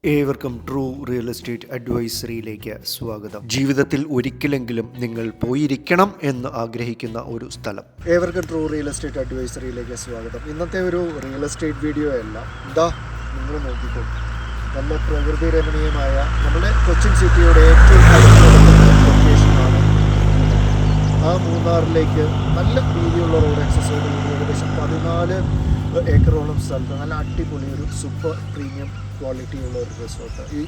ഏവർക്കും true real estate അഡ്വൈസറിയിലേക്ക് സ്വാഗതം. ജീവിതത്തിൽ ഒരിക്കലെങ്കിലും നിങ്ങൾ പോയിരിക്കണം എന്ന് ആഗ്രഹിക്കുന്ന ഒരു സ്ഥലം. ഏവർക്കും ട്രൂ റിയൽ എസ്റ്റേറ്റ് അഡ്വൈസറിയിലേക്ക് സ്വാഗതം. ഇന്നത്തെ ഒരു റിയൽ എസ്റ്റേറ്റ് വീഡിയോ അല്ല, ഇതാ നിങ്ങൾ നോക്കിക്കോ, നല്ല പ്രകൃതി രമണീയമായ നമ്മുടെ കൊച്ചിൻ സിറ്റിയുടെ ഏറ്റവും ലൊക്കേഷനാണ്. ആ മൂന്നാറിലേക്ക് നല്ല വീതിയുള്ള റോഡ് ആക്സസോടുകൂടി ഏകദേശം 14 ഏക്കറോളം സ്ഥലത്ത് നല്ല അടിപൊളി ഒരു സൂപ്പർ പ്രീമിയം ക്വാളിറ്റി ഉള്ള ഒരു റിസോർട്ട്. ഈ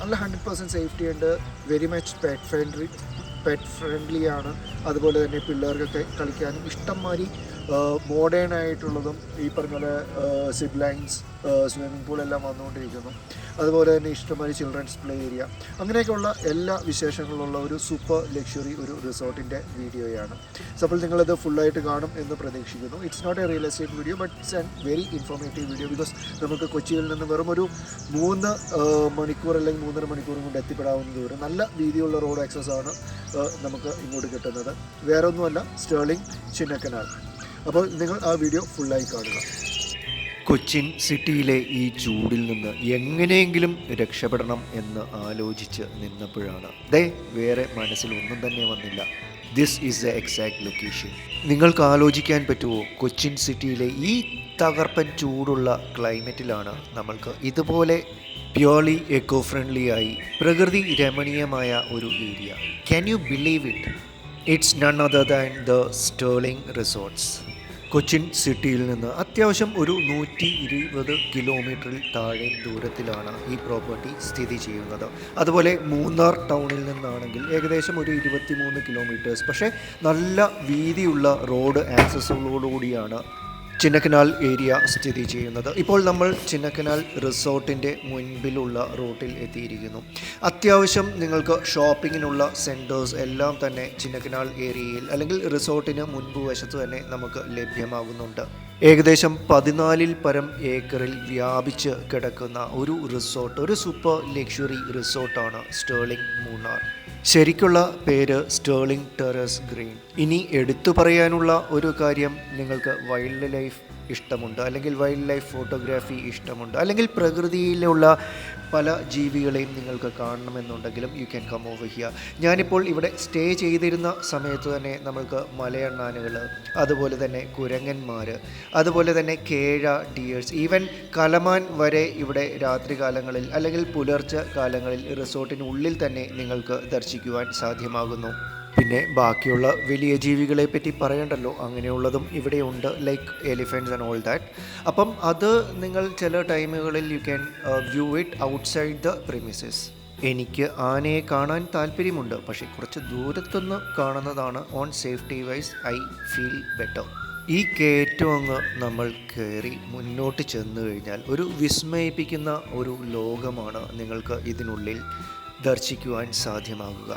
നല്ല 100% സേഫ്റ്റി ഉണ്ട്, വെരി മച്ച് പെറ്റ് ഫ്രണ്ട്ലി ആണ്. അതുപോലെ തന്നെ പിള്ളേർക്കൊക്കെ കളിക്കാനും ഇഷ്ടംമാതിരി മോഡേൺ ആയിട്ടുള്ളതും ഈ പറഞ്ഞ പോലെ സിപ്പ് ലൈൻസ്, സ്വിമ്മിംഗ് പൂൾ എല്ലാം വന്നുകൊണ്ടിരിക്കുന്നു. അതുപോലെ തന്നെ ഇഷ്ടംമാതിരി ചിൽഡ്രൻസ് പ്ലേ ഏരിയ, അങ്ങനെയൊക്കെയുള്ള എല്ലാ വിശേഷങ്ങളുള്ള ഒരു സൂപ്പർ ലക്ഷറി ഒരു റിസോർട്ടിൻ്റെ വീഡിയോയാണ്. സോ അപ്പോൾ നിങ്ങളത് ഫുള്ളായിട്ട് കാണും എന്ന് പ്രതീക്ഷിക്കുന്നു. It's not a real estate video, but it's an very informative video. Because നമുക്ക് കൊച്ചിയിൽ നിന്ന് വെറും ഒരു 3 മണിക്കൂർ അല്ലെങ്കിൽ 3.5 മണിക്കൂർ കൊണ്ട് എത്തിപ്പെടാവുന്ന ദൂരം നല്ല വീതിയുള്ള റോഡ് ആക്സസ് ആണ് നമുക്ക് ഇങ്ങോട്ട് കിട്ടുന്നത്. വേറൊന്നുമല്ല, സ്റ്റേർലിംഗ് ചിന്നക്കനാൽ. അപ്പോൾ നിങ്ങൾ ആ വീഡിയോ ഫുള്ളായി കാണുക. കൊച്ചിൻ സിറ്റിയിലെ ഈ ചൂടിൽ നിന്ന് എങ്ങനെയെങ്കിലും രക്ഷപ്പെടണം എന്ന് ആലോചിച്ച് നിന്നപ്പോഴാണ് വേറെ മനസ്സിൽ ഒന്നും തന്നെ വന്നില്ല. This is the exact location. നിങ്ങൾക്ക് ആലോചിക്കാൻ പറ്റുമോ, കൊച്ചിൻ സിറ്റിയിലെ ഈ തകർപ്പൻ ചൂടുള്ള ക്ലൈമറ്റിലാണ് നമ്മൾക്ക് ഇതുപോലെ പ്യോർലി എക്കോ ഫ്രണ്ട്ലി ആയി പ്രകൃതി രമണീയമായ ഒരു area. Can you believe it? It's none other than the sterling resorts. Cochin സിറ്റിയിൽ നിന്ന് അത്യാവശ്യം ഒരു 120 കിലോമീറ്ററിൽ താഴെ ദൂരത്തിലാണ് ഈ പ്രോപ്പർട്ടി സ്ഥിതി ചെയ്യുന്നത്. അതുപോലെ മൂന്നാർ ടൗണിൽ നിന്നാണെങ്കിൽ ഏകദേശം ഒരു 23 കിലോമീറ്റേഴ്സ്. പക്ഷേ നല്ല വീതിയുള്ള റോഡ് ആക്സസുകളോടുകൂടിയാണ് ചിന്നക്കനാൽ ഏരിയ സ്ഥിതി ചെയ്യുന്നത്. ഇപ്പോൾ നമ്മൾ ചിന്നക്കനാൽ റിസോർട്ടിൻ്റെ മുൻപിലുള്ള റൂട്ടിൽ എത്തിയിരിക്കുന്നു. അത്യാവശ്യം നിങ്ങൾക്ക് ഷോപ്പിങ്ങിനുള്ള സെൻറ്റേഴ്സ് എല്ലാം തന്നെ ചിന്നക്കനാൽ ഏരിയയിൽ അല്ലെങ്കിൽ റിസോർട്ടിന് മുൻപ് വശത്ത് തന്നെ നമുക്ക് ലഭ്യമാകുന്നുണ്ട്. ഏകദേശം 14 പരം ഏക്കറിൽ വ്യാപിച്ച് കിടക്കുന്ന ഒരു റിസോർട്ട്, ഒരു സൂപ്പർ ലക്ഷറി റിസോർട്ടാണ് സ്റ്റേർലിംഗ് മൂന്നാർ. ശരിക്കുള്ള പേര് സ്റ്റേർലിംഗ് ടെറസ് ഗ്രീൻ. ഇനി എടുത്തു പറയാനുള്ള ഒരു കാര്യം, നിങ്ങൾക്ക് വൈൽഡ് ലൈഫ് ഇഷ്ടമുണ്ട് അല്ലെങ്കിൽ വൈൽഡ് ലൈഫ് ഫോട്ടോഗ്രാഫി ഇഷ്ടമുണ്ട് അല്ലെങ്കിൽ പ്രകൃതിയിലുള്ള പല ജീവികളെയും നിങ്ങൾക്ക് കാണണമെന്നുണ്ടെങ്കിലും you can come over here. ഞാനിപ്പോൾ ഇവിടെ സ്റ്റേ ചെയ്തിരുന്ന സമയത്ത് തന്നെ നമ്മൾക്ക് മലയണ്ണാനുകൾ, അതുപോലെ തന്നെ കുരങ്ങന്മാർ, അതുപോലെ തന്നെ കേഴ, ഡിയേഴ്സ്, ഈവൻ കലമാൻ വരെ ഇവിടെ രാത്രികാലങ്ങളിൽ അല്ലെങ്കിൽ പുലർച്ചെ കാലങ്ങളിൽ റിസോർട്ടിനുള്ളിൽ തന്നെ നിങ്ങൾക്ക് ദർശിക്കുവാൻ സാധ്യമാകുന്നു. പിന്നെ ബാക്കിയുള്ള വലിയ ജീവികളെ പറ്റി പറയണ്ടല്ലോ, അങ്ങനെയുള്ളതും ഇവിടെയുണ്ട്, like elephants and all that. അപ്പം അത് നിങ്ങൾ ചില ടൈമുകളിൽ you can view it outside the premises. എനിക്ക് ആനയെ കാണാൻ താല്പര്യമുണ്ട്, പക്ഷേ കുറച്ച് ദൂരത്തുനിന്ന് കാണുന്നതാണ് on safety wise I feel better. ഈ കയറ്റം അങ്ങ് നമ്മൾ കയറി മുന്നോട്ട് ചെന്നു കഴിഞ്ഞാൽ ഒരു വിസ്മയിപ്പിക്കുന്ന ഒരു ലോകമാണ് നിങ്ങൾക്ക് ഇതിനുള്ളിൽ ദർശിക്കുവാൻ സാധ്യമാകുക.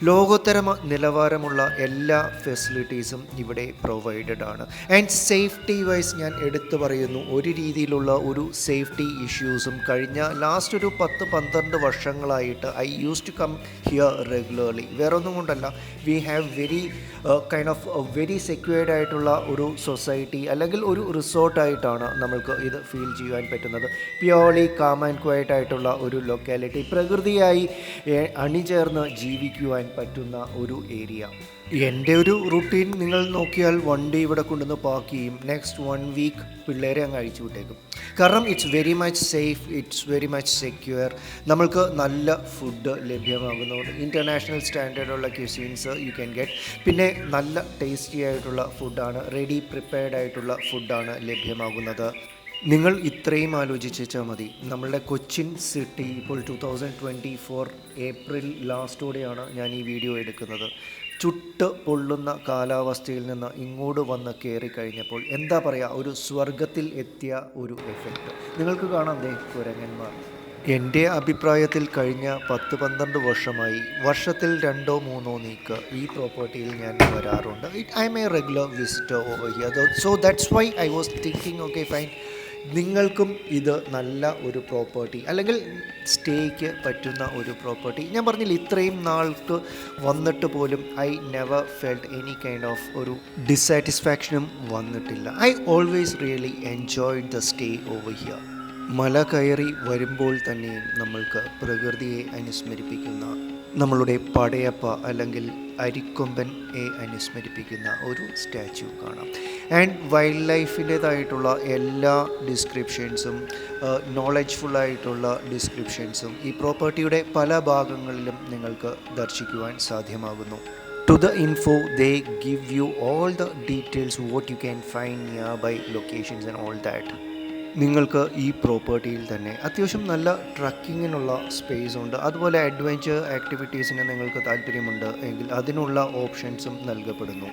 ലോകോത്തര നിലവാരമുള്ള എല്ലാ ഫെസിലിറ്റീസും ഇവിടെ പ്രൊവൈഡഡ് ആണ്. ആൻഡ് സേഫ്റ്റി വൈസ് ഞാൻ എടുത്തു പറയുന്നു, ഒരു രീതിയിലുള്ള ഒരു സേഫ്റ്റി ഇഷ്യൂസും കഴിഞ്ഞ ലാസ്റ്റ് ഒരു 10-12 വർഷങ്ങളായിട്ട് I use to come here regularly. വേറെ ഒന്നും കൊണ്ടല്ല, വി ഹാവ് വെരി സെക്യൂർഡ് ആയിട്ടുള്ള ഒരു സൊസൈറ്റി അല്ലെങ്കിൽ ഒരു റിസോർട്ടായിട്ടാണ് നമ്മൾക്ക് ഇത് ഫീൽ ചെയ്യാൻ പറ്റുന്നത്. പ്യോർലി കാം ആൻഡ് ക്വയറ്റ് ആയിട്ടുള്ള ഒരു ലൊക്കാലിറ്റി, പ്രകൃതിയായി അണിചേർന്ന് ജീവിക്കുവാൻ പറ്റുന്ന ഒരു ഏരിയ. എൻ്റെ ഒരു റുട്ടീൻ നിങ്ങൾ നോക്കിയാൽ വണ്ടി ഇവിടെ കൊണ്ടുവന്ന് പാർക്ക് ചെയ്യും, നെക്സ്റ്റ് 1 വീക്ക് പിള്ളേരെ അങ്ങ് അഴിച്ചു വിട്ടേക്കും. കാരണം it's very much safe, it's very much secure. നമ്മൾക്ക് നല്ല ഫുഡ് ലഭ്യമാകുന്നുണ്ട്, ഇൻ്റർനാഷണൽ സ്റ്റാൻഡേർഡുള്ള ക്യൂസീൻസ് യു ക്യാൻ ഗെറ്റ്. പിന്നെ നല്ല ടേസ്റ്റി ആയിട്ടുള്ള ഫുഡാണ്, റെഡി പ്രിപ്പയർഡ് ആയിട്ടുള്ള ഫുഡാണ് ലഭ്യമാകുന്നത്. നിങ്ങൾ ഇത്രയും ആലോചിച്ചാൽ മതി, നമ്മളുടെ കൊച്ചിൻ സിറ്റി ഇപ്പോൾ 2024 ഏപ്രിൽ ലാസ്റ്റോടെയാണ് ഞാൻ ഈ വീഡിയോ എടുക്കുന്നത്. ചുട്ട് പൊള്ളുന്ന കാലാവസ്ഥയിൽ നിന്ന് ഇങ്ങോട്ട് വന്ന് കയറി കഴിഞ്ഞപ്പോൾ എന്താ പറയുക, ഒരു സ്വർഗത്തിൽ എത്തിയ ഒരു എഫക്റ്റ് നിങ്ങൾക്ക് കാണാം. കുരങ്ങന്മാർ, എൻ്റെ അഭിപ്രായത്തിൽ കഴിഞ്ഞ 10-12 വർഷമായി വർഷത്തിൽ 2-3 നീക്ക് ഈ പ്രോപ്പർട്ടിയിൽ ഞാൻ വരാറുണ്ട്. I am A regular visitor over here. So that's why I was thinking, okay fine, നിങ്ങൾക്കും ഇത് നല്ല ഒരു പ്രോപ്പർട്ടി അല്ലെങ്കിൽ സ്റ്റേക്ക് പറ്റുന്ന ഒരു പ്രോപ്പർട്ടി. ഞാൻ പറഞ്ഞില്ല, ഇത്രയും നാൾക്ക് വന്നിട്ട് പോലും I never felt any kind of ഒരു ഡിസാറ്റിസ്ഫാക്ഷനും വന്നിട്ടില്ല. I always really enjoyed the stay over here. മല കയറി വരുമ്പോൾ തന്നെയും നമ്മൾക്ക് പ്രകൃതിയെ അനുസ്മരിപ്പിക്കുന്ന നമ്മളുടെ പടയപ്പ അല്ലെങ്കിൽ അരിക്കൊമ്പനെ അനുസ്മരിപ്പിക്കുന്ന ഒരു സ്റ്റാച്യു കാണാം. ആൻഡ് വൈൽഡ് ലൈഫിൻ്റേതായിട്ടുള്ള എല്ലാ ഡിസ്ക്രിപ്ഷൻസും നോളജ്ഫുള്ളായിട്ടുള്ള ഡിസ്ക്രിപ്ഷൻസും ഈ പ്രോപ്പർട്ടിയുടെ പല ഭാഗങ്ങളിലും നിങ്ങൾക്ക് ദർശിക്കുവാൻ സാധ്യമാകുന്നു. To the info, they give you all the details what you can find nearby locations and all that. നിങ്ങൾക്ക് ഈ പ്രോപ്പർട്ടിയിൽ തന്നെ അത്യാവശ്യം നല്ല ട്രക്കിങ്ങിനുള്ള സ്പേസ് ഉണ്ട്. അതുപോലെ അഡ്വഞ്ചർ ആക്ടിവിറ്റീസിന് നിങ്ങൾക്ക് താല്പര്യമുണ്ട് എങ്കിൽ അതിനുള്ള ഓപ്ഷൻസും നൽകപ്പെടുന്നു.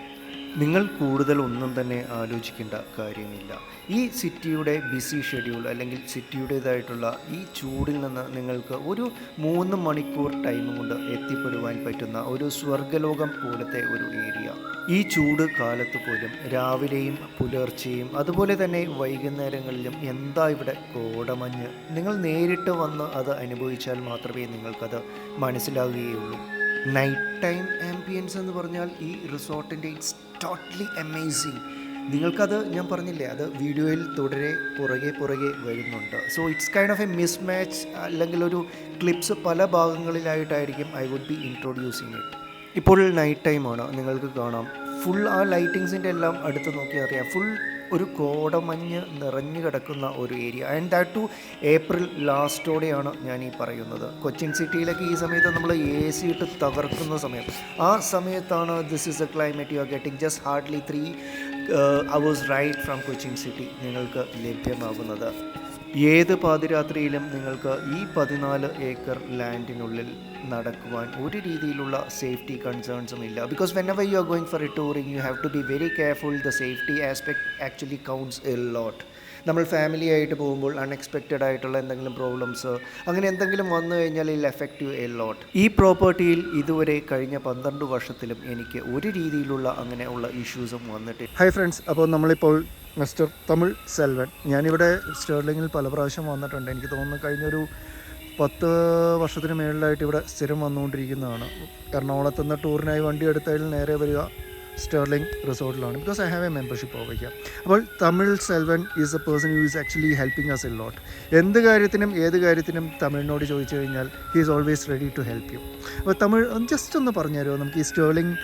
നിങ്ങൾ കൂടുതൽ ഒന്നും തന്നെ ആലോചിക്കേണ്ട കാര്യമില്ല. ഈ സിറ്റിയുടെ ബിസി ഷെഡ്യൂൾ അല്ലെങ്കിൽ സിറ്റിയുടേതായിട്ടുള്ള ഈ ചൂടിൽ നിന്ന് നിങ്ങൾക്ക് ഒരു 3 മണിക്കൂർ ടൈം കൊണ്ട് എത്തിപ്പെടുവാൻ പറ്റുന്ന ഒരു സ്വർഗ്ഗലോകം പോലത്തെ ഒരു ഏരിയ. ഈ ചൂട് കാലത്ത് പോലും രാവിലെയും പുലർച്ചെയും അതുപോലെ തന്നെ വൈകുന്നേരങ്ങളിലും എന്താ ഇവിടെ കോടമഞ്ഞ്. നിങ്ങൾ നേരിട്ട് വന്ന് അത് അനുഭവിച്ചാൽ മാത്രമേ നിങ്ങൾക്കത് മനസ്സിലാകുകയുള്ളൂ. നൈറ്റ് ടൈം ആംബിയൻസ് എന്ന് പറഞ്ഞാൽ ഈ റിസോർട്ടിൻ്റെ ഇറ്റ്സ് ടോട്ടലി അമേസിങ്. നിങ്ങൾക്കത് ഞാൻ പറഞ്ഞില്ലേ, അത് വീഡിയോയിൽ പുറകെ വരുന്നുണ്ട്. So it's kind of a mismatch അല്ലെങ്കിൽ ഒരു ക്ലിപ്സ് പല ഭാഗങ്ങളിലായിട്ടായിരിക്കും I would be introducing it. ഇപ്പോൾ നൈറ്റ് ടൈമാണ്, നിങ്ങൾക്ക് കാണാം ഫുൾ ആ ലൈറ്റിങ്സിൻ്റെ എല്ലാം അടുത്ത് നോക്കിയാൽ അറിയാം, ഫുൾ ഒരു കോടമഞ്ഞ് നിറഞ്ഞു കിടക്കുന്ന ഒരു area. And that too April ലാസ്റ്റോടെയാണ് ഞാൻ ഈ പറയുന്നത്. കൊച്ചിൻ സിറ്റിയിലൊക്കെ ഈ സമയത്ത് നമ്മൾ AC ഇട്ട് തകർക്കുന്ന സമയം, ആ സമയത്താണ് this is A climate U are getting just hardly 3 hours ride from Cochin city നിങ്ങൾക്ക് ലഭ്യമാകുന്നത്. ഏത് പാതിരാത്രിയിലും നിങ്ങൾക്ക് ഈ 14 ഏക്കർ ലാൻഡിനുള്ളിൽ നടക്കുവാൻ ഒരു രീതിയിലുള്ള സേഫ്റ്റി കൺസേൺസും ഇല്ല. Because whenever you are going for a touring you have to be very careful. The safety aspect actually counts a lot. നമ്മൾ ഫാമിലി ആയിട്ട് പോകുമ്പോൾ അൺഎക്സ്പെക്റ്റഡ് ആയിട്ടുള്ള എന്തെങ്കിലും പ്രോബ്ലംസ് അങ്ങനെ എന്തെങ്കിലും വന്നു കഴിഞ്ഞാൽ ഇൽ എഫക്റ്റ് യു എ ലോട്ട്. ഈ പ്രോപ്പർട്ടിയിൽ ഇതുവരെ കഴിഞ്ഞ 12 വർഷത്തിലും എനിക്ക് ഒരു രീതിയിലുള്ള അങ്ങനെയുള്ള ഇഷ്യൂസും വന്നിട്ടില്ല. ഹായ് ഫ്രണ്ട്സ്, അപ്പോൾ നമ്മളിപ്പോൾ മിസ്റ്റർ തമിഴ് സെൽവൻ, ഞാനിവിടെ സ്റ്റേർലിങ്ങിൽ പല പ്രാവശ്യം വന്നിട്ടുണ്ട്. എനിക്ക് തോന്നുന്നു കഴിഞ്ഞൊരു 10 വർഷത്തിന് മേളിലായിട്ട് ഇവിടെ സ്ഥിരം വന്നുകൊണ്ടിരിക്കുന്നതാണ്. എറണാകുളത്ത് നിന്ന് ടൂറിനായി വണ്ടി എടുത്തതിൽ നേരെ വരിക സ്റ്റേർലിംഗ് റിസോർട്ടിലാണ്. Because I have a membership over here. അപ്പോൾ Tamil Selvan is a person who is actually helping us a lot. എന്ത് കാര്യത്തിനും ഏത് കാര്യത്തിനും തമിഴിനോട് ചോദിച്ചു കഴിഞ്ഞാൽ he is always ready to help you. അപ്പോൾ തമിഴ് ജസ്റ്റ് ഒന്ന് പറഞ്ഞു തരുമോ നമുക്ക് ഈ സ്റ്റേർലിംഗ്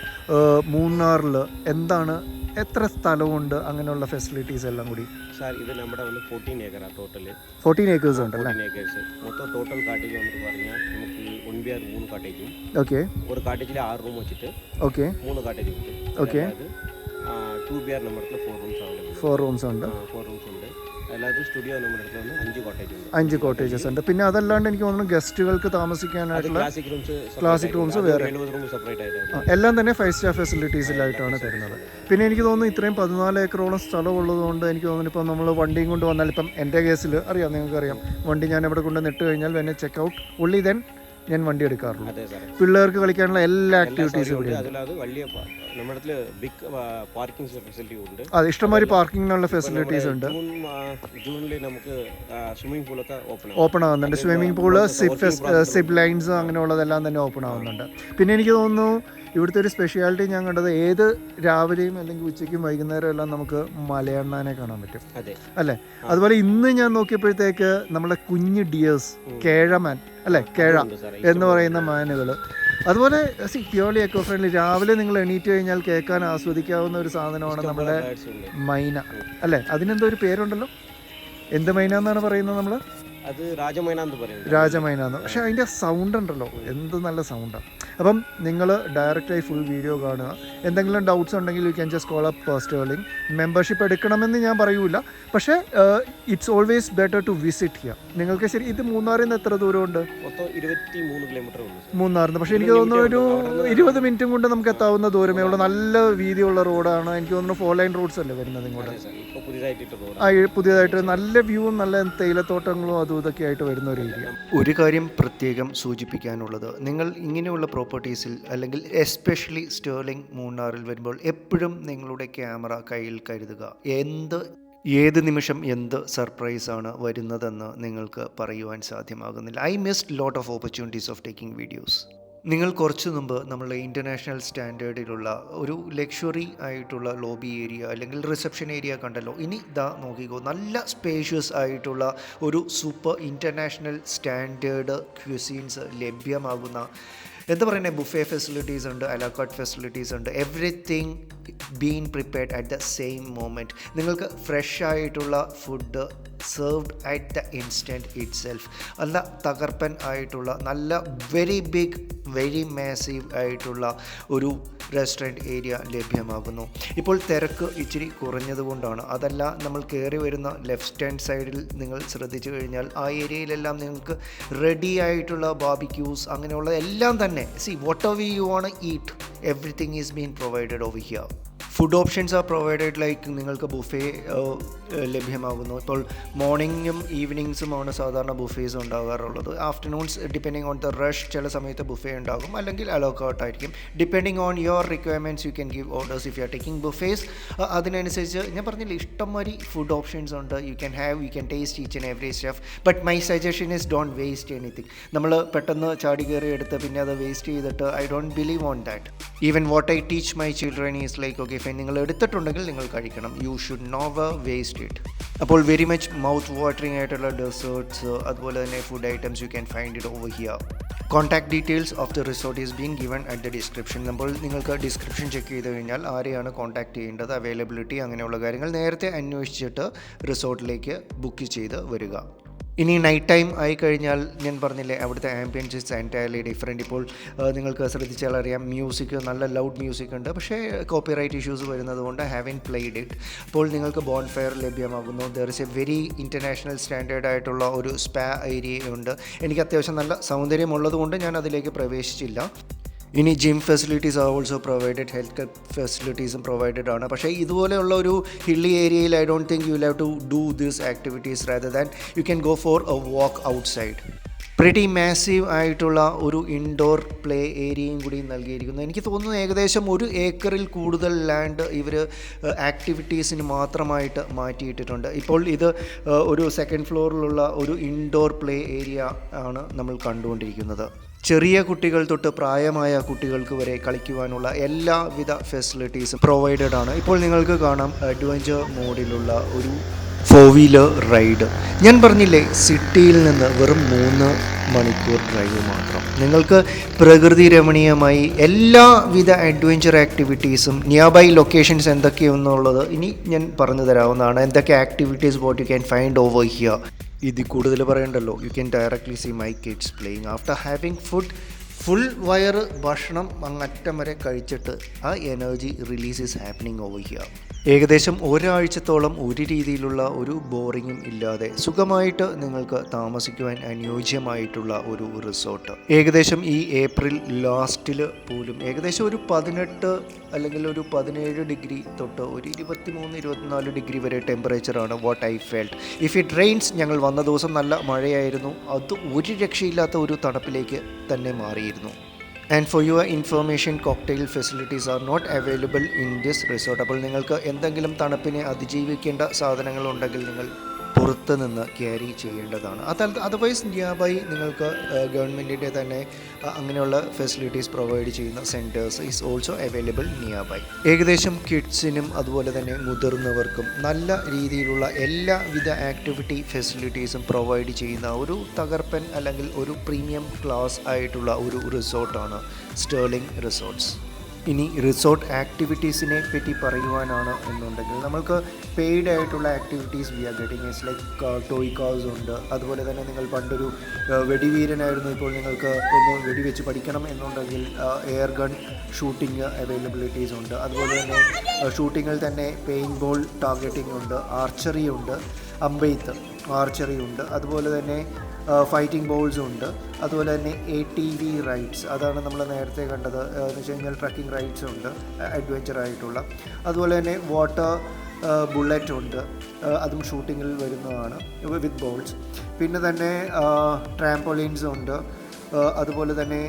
മൂന്നാറിൽ എന്താണ്, എത്ര സ്ഥലമുണ്ട്, അങ്ങനെയുള്ള ഫെസിലിറ്റീസ് എല്ലാം കൂടി? സാർ ഇത് നമ്മുടെ 14 ഏക്കറാണ് ടോട്ടല്. 14 ഏക്കേഴ്സ് ഉണ്ടല്ലേ? 14 ഏക്കേഴ്സ് മൊത്തം ടോട്ടൽ കാട്ടേജ് നമുക്ക് പറഞ്ഞാൽ നമുക്ക് 1 BR 3 കാട്ടേജും. ഓക്കെ. ഒരു കാട്ടേജിൽ 6 റൂം വെച്ചിട്ട് ഓക്കെ 3 കാട്ടേജ് ഉണ്ട്. ഓക്കെ. 2 BR നമ്മുടെ 4 റൂംസ് അവൈലബിൾ. 4 റൂംസ് ഉണ്ട്. 4 റൂംസ് ഉണ്ട്. അല്ലാതെ സ്റ്റുഡിയോ നമ്മുടെ അടുത്ത് 5 കോട്ടേജ് ഉണ്ട്. 5 കോട്ടേജസ് ഉണ്ട്. പിന്നെ അതല്ലാണ്ട് എനിക്ക് തോന്നുന്നു ഗസ്റ്റുകൾക്ക് താമസിക്കാനായിട്ടുള്ള ക്ലാസിക് റൂംസ് വേറെ, എല്ലാം തന്നെ 5 സ്റ്റാർ ഫെസിലിറ്റീസിലായിട്ടാണ് തരുന്നത്. പിന്നെ എനിക്ക് തോന്നുന്നു ഇത്രയും 14 ഏക്കറോളം സ്ഥലം ഉള്ളതുകൊണ്ട് എനിക്ക് തോന്നുന്നു ഇപ്പം നമ്മൾ വണ്ടിയും കൊണ്ട് വന്നാൽ, ഇപ്പം എൻ്റെ കേസിൽ അറിയാം, നിങ്ങൾക്കറിയാം, വണ്ടി ഞാൻ എവിടെ കൊണ്ട് നിട്ട് കഴിഞ്ഞാൽ പിന്നെ ചെക്ക് ഔട്ട് ഉള്ളി ദെൻ ഞാൻ വണ്ടി എടുക്കാറുള്ളൂ. പിള്ളേർക്ക് കളിക്കാനുള്ള എല്ലാ ആക്ടിവിറ്റീസും ഇവിടെ അതെ, ഇഷ്ടംമാതിരി പാർക്കിങ്ങിനുള്ള ഫെസിലിറ്റീസ് ഉണ്ട്. ഓപ്പൺ ആവുന്നുണ്ട് സ്വിമ്മിംഗ് പൂള്, സിപ്പ് ലൈൻസ് അങ്ങനെയുള്ളതെല്ലാം തന്നെ ഓപ്പൺ ആവുന്നുണ്ട്. പിന്നെ എനിക്ക് തോന്നുന്നു ഇവിടുത്തെ ഒരു സ്പെഷ്യാലിറ്റി ഞാൻ കണ്ടത്, ഏത് രാവിലെയും അല്ലെങ്കിൽ ഉച്ചയ്ക്കും വൈകുന്നേരം എല്ലാം നമുക്ക് മലയണ്ണാനെ കാണാൻ പറ്റും അല്ലേ? അതുപോലെ ഇന്ന് ഞാൻ നോക്കിയപ്പോഴത്തേക്ക് നമ്മുടെ കുഞ്ഞ് ഡിയേഴ്സ്, കേഴമാൻ അല്ലേ, കേഴ എന്ന് പറയുന്ന മാനുകൾ. അതുപോലെ പ്യൂർലി എക്കോ ഫ്രണ്ട്ലി, രാവിലെ നിങ്ങൾ എണീറ്റ് കഴിഞ്ഞാൽ കേൾക്കാൻ ആസ്വദിക്കാവുന്ന ഒരു സാധനമാണ് നമ്മുടെ മൈന അല്ലേ? അതിനെന്തോ ഒരു പേരുണ്ടല്ലോ, എന്ത് മൈന എന്നാണ് പറയുന്നത് നമ്മൾ? അത് രാജമൈന എന്ന് പറയുന്നത്. രാജമൈന എന്ന്. പക്ഷേ അതിൻ്റെ സൗണ്ട് ഉണ്ടല്ലോ, എന്ത് നല്ല സൗണ്ടാണ്. അപ്പം നിങ്ങൾ ഡയറക്റ്റായി ഫുൾ വീഡിയോ കാണുക. എന്തെങ്കിലും ഡൗട്ട്സ് ഉണ്ടെങ്കിൽ you can just call up Sterling. Membership എടുക്കണമെന്ന് ഞാൻ പറയൂല, പക്ഷേ it's always better to visit here. നിങ്ങൾക്ക് ശരി, ഇത് മൂന്നാറിൽ നിന്ന് എത്ര ദൂരമുണ്ട്? 23 കിലോമീറ്റർ മൂന്നാറിന്. പക്ഷേ എനിക്ക് തോന്നുന്നു ഒരു 20 മിനിറ്റും കൊണ്ട് നമുക്ക് എത്താവുന്ന ദൂരമേ ഉള്ളൂ. നല്ല വീതിയുള്ള റോഡാണ്. എനിക്ക് തോന്നുന്നു 4 ലൈൻ റോഡ്സ് അല്ലേ വരുന്നത് ഇങ്ങോട്ട്? പുതിയതായിട്ട് നല്ല വ്യൂവും നല്ല തേയിലത്തോട്ടങ്ങളും അതും ഇതൊക്കെ ആയിട്ട് വരുന്ന ഒരു ഏരിയ. ഒരു കാര്യം പ്രത്യേകം സൂചിപ്പിക്കാനുള്ളത്, നിങ്ങൾ ഇങ്ങനെയുള്ള പ്രോപ്പർട്ടീസിൽ അല്ലെങ്കിൽ എസ്പെഷ്യലി സ്റ്റേർലിംഗ് മൂന്നാറിൽ വരുമ്പോൾ എപ്പോഴും നിങ്ങളുടെ ക്യാമറ കയ്യിൽ കരുതുക. ഏത് നിമിഷം എന്ത് സർപ്രൈസാണ് വരുന്നതെന്ന് നിങ്ങൾക്ക് പറയുവാൻ സാധ്യമാകുന്നില്ല. I missed lot of opportunities of taking videos. നിങ്ങൾ കുറച്ച് മുമ്പ് നമ്മൾ ഇൻ്റർനാഷണൽ സ്റ്റാൻഡേർഡിലുള്ള ഒരു ലക്ഷറി ആയിട്ടുള്ള ലോബി ഏരിയ അല്ലെങ്കിൽ റിസപ്ഷൻ ഏരിയ കണ്ടല്ലോ. ഇനി ഇതാ നോക്കിക്കോ, നല്ല സ്പേഷ്യസ് ആയിട്ടുള്ള ഒരു സൂപ്പർ ഇൻ്റർനാഷണൽ സ്റ്റാൻഡേർഡ് ക്യൂസീൻസ് ലഭ്യമാകുന്ന, എന്താ പറയുന്നത്, ബുഫേ ഫെസിലിറ്റീസ് ഉണ്ട്, അലാക്കാർട്ട് ഫെസിലിറ്റീസ് ഉണ്ട്. Everything been prepared at the same moment. നിങ്ങൾക്ക് ഫ്രഷ് ആയിട്ടുള്ള food served at the instant it self. നല്ല തകർപ്പൻ ആയിട്ടുള്ള, നല്ല വെരി ബിഗ്, വെരി മാസീവ് ആയിട്ടുള്ള ഒരു റെസ്റ്റോറൻറ്റ് ഏരിയ ലഭ്യമാകുന്നു. ഇപ്പോൾ തിരക്ക് ഇച്ചിരി കുറഞ്ഞതുകൊണ്ടാണ്. അതല്ല, നമ്മൾ കയറി വരുന്ന ലെഫ്റ്റ് ഹാൻഡ് സൈഡിൽ നിങ്ങൾ ശ്രദ്ധിച്ചു കഴിഞ്ഞാൽ ആ ഏരിയയിലെല്ലാം നിങ്ങൾക്ക് റെഡി ആയിട്ടുള്ള ബാർബിക്യൂസ് അങ്ങനെയുള്ള എല്ലാം തന്നെ, whatever you want to eat, everything is been provided over here. Food options are provided, like നിങ്ങൾക്ക് ബുഫേ ലഭ്യമാകുന്നു. ഇപ്പോൾ മോർണിംഗും ഈവനിങ്സുമാണ് സാധാരണ ബുഫേസ് ഉണ്ടാകാറുള്ളത്. Afternoons depending on the rush ചില സമയത്ത് ബുഫേ ഉണ്ടാകും, അല്ലെങ്കിൽ അലോക്കാർട്ട് ആയിരിക്കും. Depending on your requirements you can give orders if you are taking buffets. അതിനനുസരിച്ച് ഞാൻ പറഞ്ഞില്ല, ഇഷ്ടംമാതിരി ഫുഡ് ഓപ്ഷൻസ് ഉണ്ട്. You can taste each and every stuff. But my suggestion is don't waste anything. നമ്മൾ പെട്ടെന്ന് ചാടി കയറി എടുത്ത് പിന്നെ അത് വേസ്റ്റ് ചെയ്തിട്ട് I don't believe on that. Even what I teach my children is like, okay fine, നിങ്ങൾ എടുത്തിട്ടുണ്ടെങ്കിൽ നിങ്ങൾ കഴിക്കണം. You should never waste it. അപ്പോൾ വെരി മച്ച് മൗത്ത് വാട്ടറിംഗ് ആയിട്ടുള്ള ഡെസേർട്ട്സ്, അതുപോലെ തന്നെ food items U can find it over here. Contact details of the resort is been given at the description. നമ്മൾ നിങ്ങൾക്ക് ഡിസ്ക്രിപ്ഷൻ ചെക്ക് ചെയ്ത് കഴിഞ്ഞാൽ ആരെയാണ് contact ചെയ്യേണ്ടത്, അവൈലബിലിറ്റി, അങ്ങനെയുള്ള കാര്യങ്ങൾ നേരത്തെ അന്വേഷിച്ചിട്ട് റിസോർട്ടിലേക്ക് ബുക്ക് ചെയ്ത് വരിക. ഇനി നൈറ്റ് ടൈം ആയിക്കഴിഞ്ഞാൽ ഞാൻ പറഞ്ഞില്ലേ, അവിടുത്തെ ആംബിയൻസ് ഇസ് എൻറ്റയർലി ഡിഫറെൻറ്റ്. ഇപ്പോൾ നിങ്ങൾക്ക് ശ്രദ്ധിച്ചാൽ അറിയാം, മ്യൂസിക് നല്ല ലൗഡ് മ്യൂസിക് ഉണ്ട്, പക്ഷേ കോപ്പിറൈറ്റ് ഇഷ്യൂസ് വരുന്നത് കൊണ്ട് ഹാവൻ പ്ലേഡ് ഇറ്റ്. അപ്പോൾ നിങ്ങൾക്ക് ബോൺ ഫയർ ലഭ്യമാകുന്നു. There is A very international standard ആയിട്ടുള്ള ഒരു സ്പാ ഏരിയ ഉണ്ട്. എനിക്ക് അത്യാവശ്യം നല്ല സൗന്ദര്യമുള്ളത് കൊണ്ട് ഞാൻ അതിലേക്ക് പ്രവേശിച്ചില്ല. ഇനി gym facilities are also provided, health care ഫെസിലിറ്റീസും പ്രൊവൈഡഡ് ആണ്. പക്ഷേ ഇതുപോലെയുള്ള ഒരു ഹില്ലി ഏരിയയിൽ I don't think you will have to do these activities, rather than you can go for a walk outside. Pretty massive ആയിട്ടുള്ള ഒരു ഇൻഡോർ പ്ലേ ഏരിയയും കൂടി നൽകിയിരിക്കുന്നു. എനിക്ക് തോന്നുന്നു ഏകദേശം 1 ഏക്കറിൽ കൂടുതൽ ലാൻഡ് ഇവർ ആക്ടിവിറ്റീസിന് മാത്രമായിട്ട് മാറ്റിയിട്ടിട്ടുണ്ട്. ഇപ്പോൾ ഇത് ഒരു സെക്കൻഡ് ഫ്ലോറിലുള്ള ഒരു ഇൻഡോർ പ്ലേ ഏരിയ ആണ് നമ്മൾ കണ്ടുകൊണ്ടിരിക്കുന്നത്. ചെറിയ കുട്ടികൾ തൊട്ട് പ്രായമായ കുട്ടികൾക്ക് വരെ കളിക്കുവാനുള്ള എല്ലാവിധ ഫെസിലിറ്റീസും പ്രൊവൈഡഡ് ആണ്. ഇപ്പോൾ നിങ്ങൾക്ക് കാണാം അഡ്വഞ്ചർ മോഡിലുള്ള ഒരു 4 വീലർ റൈഡ്. ഞാൻ പറഞ്ഞില്ലേ, സിറ്റിയിൽ നിന്ന് വെറും 3 മണിക്കൂർ ഡ്രൈവ് മാത്രം. നിങ്ങൾക്ക് പ്രകൃതി രമണീയമായി എല്ലാവിധ അഡ്വഞ്ചർ ആക്ടിവിറ്റീസും നിയർ ബൈ ലൊക്കേഷൻസ് എന്തൊക്കെയെന്നുള്ളത് ഇനി ഞാൻ പറഞ്ഞു തരാവുന്നതാണ്. എന്തൊക്കെ activities what you can find over here. ഇതിൽ കൂടുതൽ പറയണ്ടല്ലോ. You can directly see my kids playing after having food. Full വയറ് ഭക്ഷണം അങ്ങറ്റം വരെ കഴിച്ചിട്ട് ആ energy release is happening over here. ഏകദേശം ഒരാഴ്ചത്തോളം ഒരു രീതിയിലുള്ള ഒരു ബോറിങ്ങും ഇല്ലാതെ സുഖമായിട്ട് നിങ്ങൾക്ക് താമസിക്കുവാൻ അനുയോജ്യമായിട്ടുള്ള ഒരു റിസോർട്ട്. ഏകദേശം ഈ ഏപ്രിൽ ലാസ്റ്റിൽ പോലും ഏകദേശം ഒരു 18 അല്ലെങ്കിൽ ഒരു 17 ഡിഗ്രി തൊട്ട് ഒരു 23-24 ഡിഗ്രി വരെ ടെമ്പറേച്ചറാണ് what I felt. If it rains, ഞങ്ങൾ വന്ന ദിവസം നല്ല മഴയായിരുന്നു, അത് ഒരു രക്ഷയില്ലാത്ത ഒരു തണുപ്പിലേക്ക് തന്നെ മാറിയിരുന്നു. And for your information, cocktail facilities are not available in this resort. അപ്പോൾ നിങ്ങൾക്ക് എന്തെങ്കിലും തണുപ്പിനെ അതിജീവിക്കേണ്ട സാധനങ്ങളുണ്ടെങ്കിൽ നിങ്ങൾ പുറത്ത് നിന്ന് ക്യാരി ചെയ്യേണ്ടതാണ്. അതർവൈസ് നിയർ ബൈ നിങ്ങൾക്ക് ഗവൺമെൻറ്റിൻ്റെ തന്നെ അങ്ങനെയുള്ള ഫെസിലിറ്റീസ് പ്രൊവൈഡ് ചെയ്യുന്ന centres is also available nearby. ഏകദേശം കിഡ്സിനും അതുപോലെ തന്നെ മുതിർന്നവർക്കും നല്ല രീതിയിലുള്ള എല്ലാവിധ ആക്ടിവിറ്റി ഫെസിലിറ്റീസും പ്രൊവൈഡ് ചെയ്യുന്ന ഒരു തകർപ്പൻ അല്ലെങ്കിൽ ഒരു പ്രീമിയം ക്ലാസ് ആയിട്ടുള്ള ഒരു റിസോർട്ടാണ് സ്റ്റേർലിംഗ് റിസോർട്ട്സ്. ഇനി റിസോർട്ട് ആക്ടിവിറ്റീസിനെ പറ്റി പറയുവാനാണ് എന്നുണ്ടെങ്കിൽ, നമ്മൾക്ക് പെയ്ഡ് ആയിട്ടുള്ള activities we are getting. It's like toy cars ഉണ്ട്. അതുപോലെ തന്നെ നിങ്ങൾ പണ്ടൊരു വെടിവീരനായിരുന്നു, ഇപ്പോൾ നിങ്ങൾക്ക് ഒന്ന് വെടിവെച്ച് പഠിക്കണം എന്നുണ്ടെങ്കിൽ എയർ ഗൺ ഷൂട്ടിങ് അവൈലബിലിറ്റീസ് ഉണ്ട്. അതുപോലെ തന്നെ ഷൂട്ടിങ്ങിൽ തന്നെ പെയിൻറ്റ് ബോൾ ടാർഗറ്റിംഗ് ഉണ്ട്, ആർച്ചറി ഉണ്ട്, അമ്പെയ്ത്ത് ആർച്ചറി ഉണ്ട്, അതുപോലെ തന്നെ ഫൈറ്റിംഗ് ബോൾസും ഉണ്ട്. അതുപോലെ തന്നെ ATV റൈഡ്സ്, അതാണ് നമ്മൾ നേരത്തെ കണ്ടത്. എന്ന് വെച്ച് കഴിഞ്ഞാൽ ട്രക്കിംഗ് റൈഡ്സ് ഉണ്ട്, അഡ്വഞ്ചർ ആയിട്ടുള്ള. അതുപോലെ തന്നെ വാട്ടർ ബുള്ളറ്റ് ഉണ്ട്, അതും ഷൂട്ടിങ്ങിൽ വരുന്നതാണ് വിത്ത് ബോൾസ്. പിന്നെ തന്നെ ട്രാംപോളിൻസ് ഉണ്ട്, അതുപോലെ തന്നെ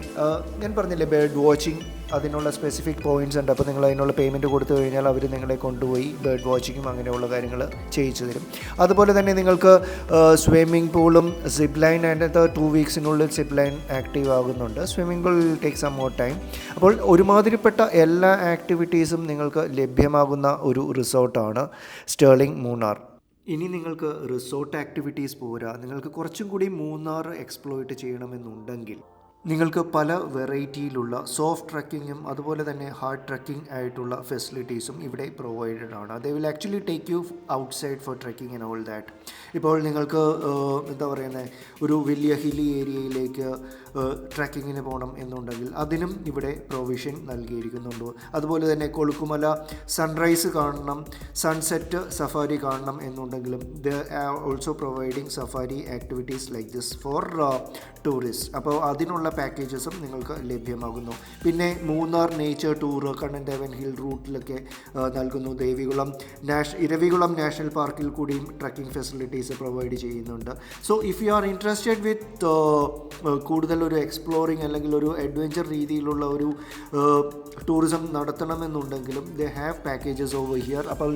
ഞാൻ പറഞ്ഞില്ലേ ബേർഡ് വാച്ചിങ് അതിനുള്ള സ്പെസിഫിക് പോയിൻറ്റ്സ് ഉണ്ട്. അപ്പോൾ നിങ്ങൾ അതിനുള്ള പേയ്മെൻറ്റ് കൊടുത്തു കഴിഞ്ഞാൽ അവർ നിങ്ങളെ കൊണ്ടുപോയി ബേർഡ് വാച്ചിങ്ങും അങ്ങനെയുള്ള കാര്യങ്ങൾ ചെയ്യിച്ചു തരും. അതുപോലെ തന്നെ നിങ്ങൾക്ക് സ്വിമ്മിംഗ് പൂളും സിപ്പ് ലൈൻ അതിൻ്റെ 2 വീക്സിനുള്ളിൽ സിപ്പ് ലൈൻ ആക്റ്റീവ് ആകുന്നുണ്ട്. Swimming pool take some more time. അപ്പോൾ ഒരുമാതിരിപ്പെട്ട എല്ലാ ആക്ടിവിറ്റീസും നിങ്ങൾക്ക് ലഭ്യമാകുന്ന ഒരു റിസോർട്ടാണ് സ്റ്റേർലിംഗ് മൂന്നാർ. ഇനി നിങ്ങൾക്ക് റിസോർട്ട് ആക്ടിവിറ്റീസ് പോരാ, നിങ്ങൾക്ക് കുറച്ചും കൂടി മൂന്നാർ എക്സ്പ്ലോയിറ്റ് ചെയ്യണമെന്നുണ്ടെങ്കിൽ നിങ്ങൾക്ക് പല വെറൈറ്റിയിലുള്ള സോഫ്റ്റ് ട്രക്കിങ്ങും അതുപോലെ തന്നെ ഹാർഡ് ട്രക്കിംഗ് ആയിട്ടുള്ള ഫെസിലിറ്റീസും ഇവിടെ പ്രൊവൈഡഡ് ആണ്. ദേ will actually take you outside for trekking and all that. ഇപ്പോൾ നിങ്ങൾക്ക് എന്താ പറയുന്നത് ഒരു വലിയ ഹില്ലി ഏരിയയിലേക്ക് ട്രക്കിങ്ങിന് പോകണം എന്നുണ്ടെങ്കിൽ അതിനും ഇവിടെ പ്രൊവിഷൻ നൽകിയിരിക്കുന്നുണ്ട്. അതുപോലെ തന്നെ കൊളുക്കുമല സൺറൈസ് കാണണം, സൺസെറ്റ് സഫാരി കാണണം എന്നുണ്ടെങ്കിലും they are also providing safari activities like this for tourist. അപ്പോൾ അതിനുള്ള പാക്കേജസും നിങ്ങൾക്ക് ലഭ്യമാകുന്നു. പിന്നെ Munnar nature tour Kannan Devan hill റൂട്ടിലൊക്കെ നൽകുന്നു. ഇരവികുളം നാഷണൽ പാർക്കിൽ കൂടിയും ട്രക്കിംഗ് ഫെസിലിറ്റീസ് പ്രൊവൈഡ് ചെയ്യുന്നുണ്ട്. So if you are interested with കൂടുതൽ ഒരു എക്സ്പ്ലോറിങ് അല്ലെങ്കിൽ ഒരു അഡ്വഞ്ചർ രീതിയിലുള്ള ഒരു ടൂറിസം നടത്തണമെന്നുണ്ടെങ്കിലും they have packages over here. അപ്പോൾ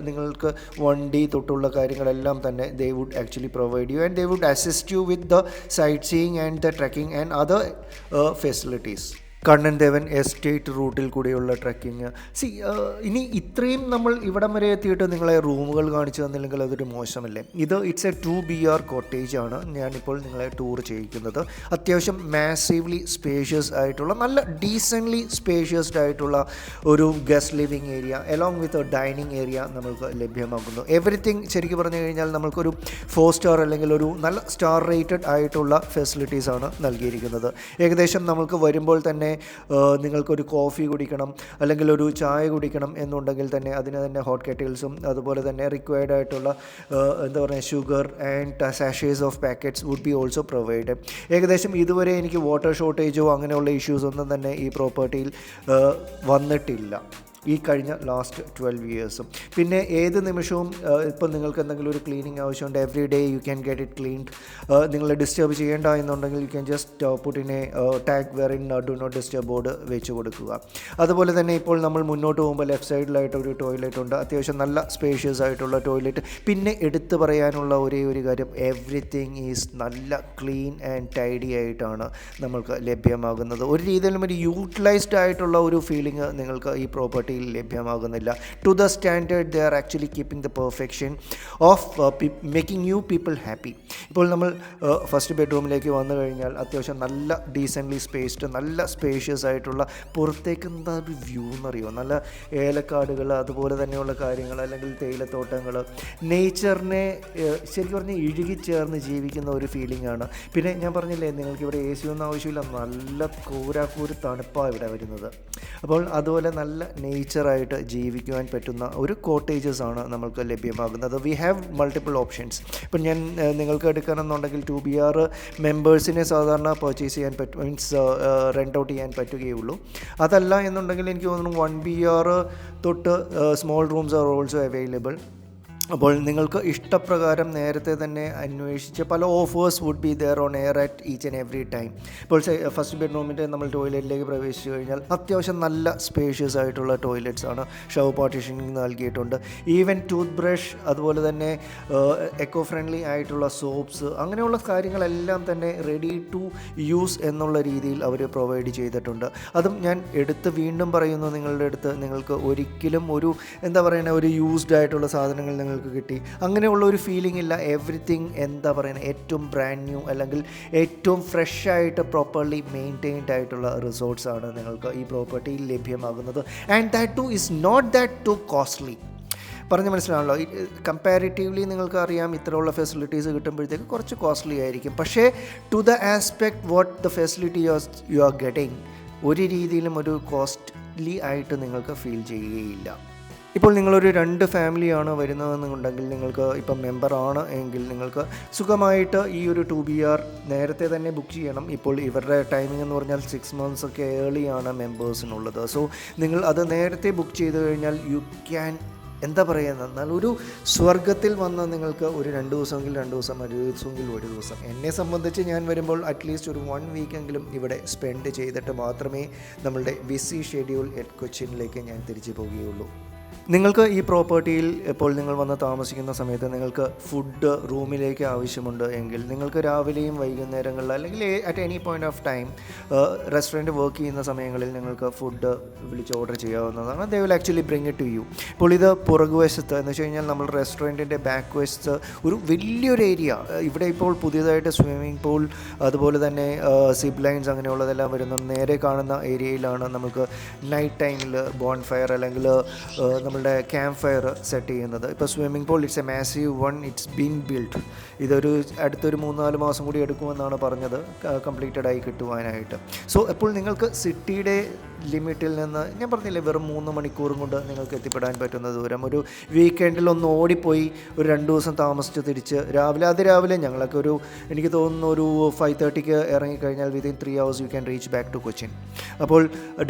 നിങ്ങൾക്ക് വണ്ടി തൊട്ടുള്ള കാര്യങ്ങളെല്ലാം തന്നെ ദേ would actually provide you and they would assist you with the sightseeing and the trekking and other facilities. Kannan Devan estate റൂട്ടിൽ കൂടിയുള്ള ട്രക്കിങ്. ഇനി ഇത്രയും നമ്മൾ ഇവിടം വരെ എത്തിയിട്ട് നിങ്ങളെ റൂമുകൾ കാണിച്ചു തന്നില്ലെങ്കിൽ അതൊരു മോശമല്ലേ? ഇറ്റ്സ് എ 2 BR കോട്ടേജ് ആണ് ഞാനിപ്പോൾ നിങ്ങളെ ടൂർ ചെയ്യിക്കുന്നത്. അത്യാവശ്യം മാസീവ്ലി സ്പേഷ്യസ് ആയിട്ടുള്ള നല്ല ഡീസൻ്റ്ലി സ്പേഷ്യസ്ഡ് ആയിട്ടുള്ള ഒരു guest living area along with a dining area നമ്മൾക്ക് ലഭ്യമാക്കുന്നു. എവറിത്തിങ് ശരിക്കും പറഞ്ഞു കഴിഞ്ഞാൽ നമ്മൾക്കൊരു 4 സ്റ്റാർ അല്ലെങ്കിൽ ഒരു നല്ല സ്റ്റാർ റേറ്റഡ് ആയിട്ടുള്ള ഫെസിലിറ്റീസാണ് നൽകിയിരിക്കുന്നത്. ഏകദേശം നമുക്ക് വരുമ്പോൾ തന്നെ നിങ്ങൾക്കൊരു കോഫി കുടിക്കണം അല്ലെങ്കിൽ ഒരു ചായ കുടിക്കണം എന്നുണ്ടെങ്കിൽ തന്നെ അതിന് തന്നെ ഹോട്ട് കെറ്റിൽസും അതുപോലെ തന്നെ റിക്വയർഡ് ആയിട്ടുള്ള എന്താ പറയുക ഷുഗർ ആൻഡ് സാഷേസ് of packets would be also provide. ഏകദേശം ഇതുവരെ എനിക്ക് വാട്ടർ ഷോർട്ടേജോ അങ്ങനെയുള്ള ഇഷ്യൂസ് ഒന്നും തന്നെ ഈ പ്രോപ്പർട്ടിയിൽ വന്നിട്ടില്ല ഈ കഴിഞ്ഞ ലാസ്റ്റ് 12 ഇയേഴ്സും. പിന്നെ ഏത് നിമിഷവും ഇപ്പം നിങ്ങൾക്ക് എന്തെങ്കിലും ഒരു ക്ലീനിങ് ആവശ്യമുണ്ട്, every day you can get it cleaned. നിങ്ങളെ ഡിസ്റ്റർബ് ചെയ്യേണ്ട എന്നുണ്ടെങ്കിൽ you can just put in a tag wherein do not disturb board വെച്ച് കൊടുക്കുക. അതുപോലെ തന്നെ ഇപ്പോൾ നമ്മൾ മുന്നോട്ട് പോകുമ്പോൾ ലെഫ്റ്റ് സൈഡിലായിട്ട് ഒരു ടോയ്ലറ്റ് ഉണ്ട്, അത്യാവശ്യം നല്ല സ്പേഷ്യസ് ആയിട്ടുള്ള ടോയ്ലറ്റ്. പിന്നെ എടുത്തു പറയാനുള്ള ഒരേ ഒരു കാര്യം, എവറിത്തിങ് ഈസ് നല്ല ക്ലീൻ ആൻഡ് ടൈഡി ആയിട്ടാണ് നമ്മൾക്ക് ലഭ്യമാകുന്നത്. ഒരു രീതിയിലും ഒരു യൂട്ടിലൈസ്ഡ് ആയിട്ടുള്ള ഒരു ഫീലിംഗ് നിങ്ങൾക്ക് ഈ പ്രോപ്പർട്ടി ലഭ്യമാകുന്നില്ല. To the standard they are actually keeping the perfection of making you people happy. ഇപ്പോൾ നമ്മൾ ഫസ്റ്റ് ബെഡ്റൂമിലേക്ക് വന്നു കഴിഞ്ഞാൽ അത്യാവശ്യം നല്ല ഡീസൻ്റ്ലി സ്പേസ്ഡ് നല്ല സ്പേഷ്യസ് ആയിട്ടുള്ള പുറത്തേക്ക് എന്താ ഒരു വ്യൂ എന്നറിയോ, നല്ല ഏലക്കാടുകൾ അതുപോലെ തന്നെയുള്ള കാര്യങ്ങൾ അല്ലെങ്കിൽ തേയിലത്തോട്ടങ്ങൾ, നേച്ചറിനെ ശരിക്കും പറഞ്ഞാൽ ഇഴുകിച്ചേർന്ന് ജീവിക്കുന്ന ഒരു ഫീലിംഗ് ആണ്. പിന്നെ ഞാൻ പറഞ്ഞില്ലേ നിങ്ങൾക്ക് ഇവിടെ AC ഒന്നും ആവശ്യമില്ല, നല്ല കൂരാക്കൂര് തണുപ്പാണ് ഇവിടെ വരുന്നത്. അപ്പോൾ അതുപോലെ നല്ല നേച്ചറായിട്ട് ജീവിക്കുവാൻ പറ്റുന്ന ഒരു കോട്ടേജസ് ആണ് നമ്മൾക്ക് ലഭ്യമാകുന്നത്. We have multiple options. ഇപ്പം ഞാൻ നിങ്ങൾക്ക് എടുക്കണമെന്നുണ്ടെങ്കിൽ 2 BR മെമ്പേഴ്സിനെ സാധാരണ പർച്ചേസ് ചെയ്യാൻ പറ്റും, മീൻസ് റെൻ്റ് ഔട്ട് ചെയ്യാൻ പറ്റുകയുള്ളൂ. അതല്ല എന്നുണ്ടെങ്കിൽ എനിക്ക് തോന്നുന്നു 1 BR തൊട്ട് small rooms are also available. അപ്പോൾ നിങ്ങൾക്ക് ഇഷ്ടപ്രകാരം നേരത്തെ തന്നെ അന്വേഷിച്ച് പല offers would be there on air at each and every time. ഇപ്പോൾ ഫസ്റ്റ് ബെഡ്റൂമിൻ്റെ നമ്മൾ ടോയ്ലറ്റിലേക്ക് പ്രവേശിച്ചു കഴിഞ്ഞാൽ അത്യാവശ്യം നല്ല സ്പേഷ്യസ് ആയിട്ടുള്ള ടോയ്ലറ്റ്സ് ആണ്, ഷവർ പാർട്ടീഷനിങ് നൽകിയിട്ടുണ്ട്. ഈവൻ ടൂത്ത് ബ്രഷ് അതുപോലെ തന്നെ എക്കോ ഫ്രണ്ട്ലി ആയിട്ടുള്ള സോപ്സ് അങ്ങനെയുള്ള കാര്യങ്ങളെല്ലാം തന്നെ റെഡി ടു യൂസ് എന്നുള്ള രീതിയിൽ അവർ പ്രൊവൈഡ് ചെയ്തിട്ടുണ്ട്. അതും ഞാൻ വീണ്ടും പറയുന്നു, നിങ്ങളുടെ അടുത്ത് നിങ്ങൾക്ക് ഒരിക്കലും ഒരു എന്താ പറയുക ഒരു യൂസ്ഡ് ആയിട്ടുള്ള സാധനങ്ങൾ നിങ്ങൾക്ക് കിട്ടി അങ്ങനെയുള്ള ഒരു ഫീലിംഗ് ഇല്ല. എവറിത്തിങ് എന്താ പറയുക ഏറ്റവും ബ്രാൻഡ് ന്യൂ അല്ലെങ്കിൽ ഏറ്റവും ഫ്രഷ് ആയിട്ട് പ്രോപ്പർലി മെയിൻറ്റെയിൻഡ് ആയിട്ടുള്ള റിസോർട്ട്സ് ആണ് നിങ്ങൾക്ക് ഈ പ്രോപ്പർട്ടിയിൽ ലഭ്യമാകുന്നത്. And that too is not that too costly. പറഞ്ഞ് മനസ്സിലാണല്ലോ, കമ്പാരിറ്റീവ്ലി നിങ്ങൾക്ക് അറിയാം ഇത്തരമുള്ള ഫെസിലിറ്റീസ് കിട്ടുമ്പോഴത്തേക്ക് കുറച്ച് കോസ്റ്റ്ലി ആയിരിക്കും. പക്ഷേ to the aspect what the facility you are getting ഒരു രീതിയിലും ഒരു കോസ്റ്റ്ലി ആയിട്ട് നിങ്ങൾക്ക് ഫീൽ ചെയ്യുകയില്ല. ഇപ്പോൾ നിങ്ങളൊരു 2 ഫാമിലിയാണ് വരുന്നതെന്നുണ്ടെങ്കിൽ നിങ്ങൾക്ക് ഇപ്പം മെമ്പറാണ് എങ്കിൽ നിങ്ങൾക്ക് സുഖമായിട്ട് ഈ ഒരു 2 BR നേരത്തെ തന്നെ ബുക്ക് ചെയ്യണം. ഇപ്പോൾ ഇവരുടെ ടൈമിംഗ് എന്ന് പറഞ്ഞാൽ 6 months ഒക്കെ ഏർലിയാണ് മെമ്പേഴ്സിനുള്ളത്. സോ നിങ്ങൾ അത് നേരത്തെ ബുക്ക് ചെയ്ത് കഴിഞ്ഞാൽ യു ക്യാൻ എന്താ പറയുക, എന്നാൽ ഒരു സ്വർഗത്തിൽ വന്ന് നിങ്ങൾക്ക് ഒരു 2 ദിവസമെങ്കിൽ 2 ദിവസം, ഒരു ദിവസമെങ്കിൽ ഒരു ദിവസം. എന്നെ സംബന്ധിച്ച് ഞാൻ വരുമ്പോൾ അറ്റ്ലീസ്റ്റ് ഒരു 1 വീക്കെങ്കിലും ഇവിടെ സ്പെൻഡ് ചെയ്തിട്ട് മാത്രമേ നമ്മളുടെ ബിസി ഷെഡ്യൂൾ അറ്റ് കൊച്ചിനിലേക്ക് ഞാൻ തിരിച്ചു പോവുകയുള്ളൂ. നിങ്ങൾക്ക് ഈ പ്രോപ്പർട്ടിയിൽ ഇപ്പോൾ നിങ്ങൾ വന്ന് താമസിക്കുന്ന സമയത്ത് നിങ്ങൾക്ക് ഫുഡ് റൂമിലേക്ക് ആവശ്യമുണ്ട് എങ്കിൽ നിങ്ങൾക്ക് രാവിലെയും വൈകുന്നേരങ്ങളിൽ അല്ലെങ്കിൽ at any point of time restaurant work ചെയ്യുന്ന സമയങ്ങളിൽ നിങ്ങൾക്ക് ഫുഡ് വിളിച്ച് ഓർഡർ ചെയ്യാവുന്നതാണ്. They will actually bring it to you. ഇപ്പോൾ ഇത് പുറകുവശത്ത് എന്ന് വെച്ച് കഴിഞ്ഞാൽ നമ്മൾ റെസ്റ്റോറൻറ്റിൻ്റെ ബാക്ക് വശത്ത് ഒരു വലിയൊരു ഏരിയ, ഇവിടെ ഇപ്പോൾ പുതിയതായിട്ട് സ്വിമ്മിംഗ് പൂൾ അതുപോലെ തന്നെ സിപ്പ് ലൈൻസ് അങ്ങനെയുള്ളതെല്ലാം വരുന്നത്. നേരെ കാണുന്ന ഏരിയയിലാണ് നമുക്ക് നൈറ്റ് ടൈമിൽ ബോൺ ഫയർ അല്ലെങ്കിൽ നമ്മളുടെ ക്യാമ്പ് ഫയർ സെറ്റ് ചെയ്യുന്നത്. ഇപ്പോൾ swimming pool it's A massive one, it's been build. ഇതൊരു അടുത്തൊരു 3-4 മാസം കൂടി എടുക്കുമെന്നാണ് പറഞ്ഞത് കംപ്ലീറ്റഡ് ആയി കിട്ടുവാനായിട്ട്. സോ ഇപ്പോൾ നിങ്ങൾക്ക് സിറ്റിയുടെ ലിമിറ്റിൽ നിന്ന് ഞാൻ പറഞ്ഞില്ലേ വെറും 3 മണിക്കൂറും കൊണ്ട് നിങ്ങൾക്ക് എത്തിപ്പെടാൻ പറ്റുന്ന ദൂരം. ഒരു വീക്കെൻഡിൽ ഒന്ന് ഓടിപ്പോയി ഒരു 2 ദിവസം താമസിച്ച് തിരിച്ച് രാവിലെ ഞങ്ങളൊക്കെ എനിക്ക് തോന്നുന്നു ഒരു 5:30 ഇറങ്ങിക്കഴിഞ്ഞാൽ within 3 hours you can reach back to Cochin. അപ്പോൾ